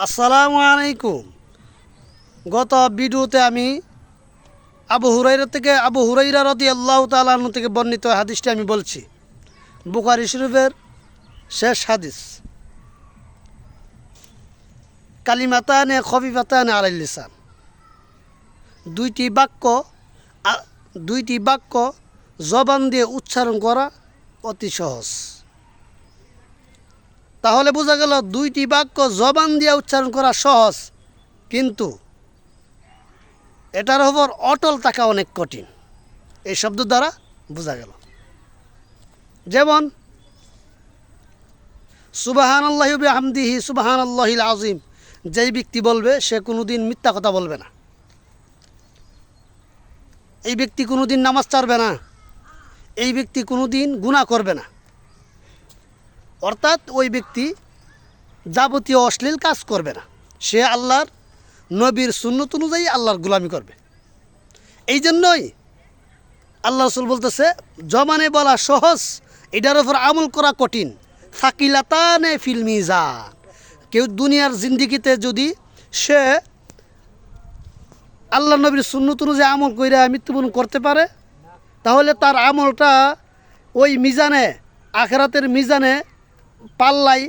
আসসালামু আলাইকুম। গত ভিডিওতে আমি আবু হুরাইরা রাদিয়াল্লাহু তাআলা আনহু থেকে বর্ণিত হাদিসটি আমি বলছি। বুখারী শরীফের শেষ হাদিস, কালিমাতানে খফিফাতানে আলাল লিসান। দুইটি বাক্য জবান দিয়ে উচ্চারণ করা অতি সহজ। তাহলে বোঝা গেল দুইটি বাক্য জবান দিয়ে উচ্চারণ করা সহজ, কিন্তু এটার উপর অটল থাকা অনেক কঠিন। এই শব্দ দ্বারা বোঝা গেল। যেমন সুবহানাল্লাহি ওয়া বিহামদিহি সুবহানাল্লাহিল আযীম, যেই ব্যক্তি বলবে সে কোনোদিন মিথ্যা কথা বলবে না। এই ব্যক্তি কোনোদিন নামাজ ছাড়বে না। এই ব্যক্তি কোনোদিন গুনাহ করবে না। অর্থাৎ ওই ব্যক্তি যাবতীয় অশ্লীল কাজ করবে না। সে আল্লাহর নবীর সুন্নত অনুযায়ী আল্লাহর গোলামি করবে। এই জন্যই আল্লাহ রাসূল বলতেছে, জবানে বলা সহজ, এটার উপর আমল করা কঠিন। সাকিলাতানে ফিল মিজান। কেউ দুনিয়ার জিন্দিগিতে যদি সে আল্লাহ নবীর সুন্নত অনুযায়ী আমল কইরা মৃত্যুবরণ করতে পারে, তাহলে তার আমলটা ওই মিজানে, আখিরাতের মিজানে পাল্লাই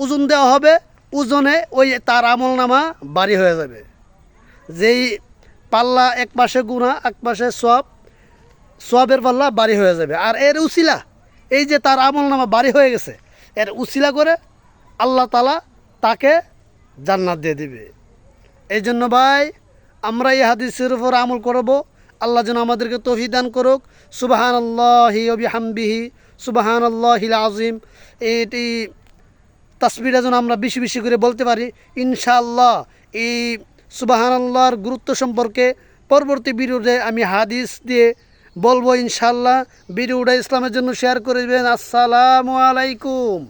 ওজন দেওয়া হবে। ওজনে ওই তার আমল নামা ভারী হয়ে যাবে। যেই পাল্লা এক পাশে গুনাহ, এক পাশে সওয়াবের পাল্লা ভারী হয়ে যাবে। আর এর উসিলা, এই যে তার আমল নামা ভারী হয়ে গেছে, এর উসিলা করে আল্লাহ তাআলা তাকে জান্নাত দিয়ে দিবে। এই জন্য ভাই, আমরা এই হাদিসের উপর আমল করব। আল্লাহ যেন আমাদেরকে তৌফিক দান করুক। সুবহানাল্লাহি ওয়া বিহামদিহি সুবহানাল্লাহিল আযীম, এটি তাসবিহটা যেন আমরা বেশি বেশি করে বলতে পারি। ইনশাআল্লাহ এই সুবহানাল্লাহর গুরুত্ব সম্পর্কে পরবর্তী ভিডিওতে আমি হাদিস দিয়ে বলবো ইনশাআল্লাহ। ভিডিওটা ইসলামের জন্য শেয়ার করে দেবেন। আসসালামু আলাইকুম।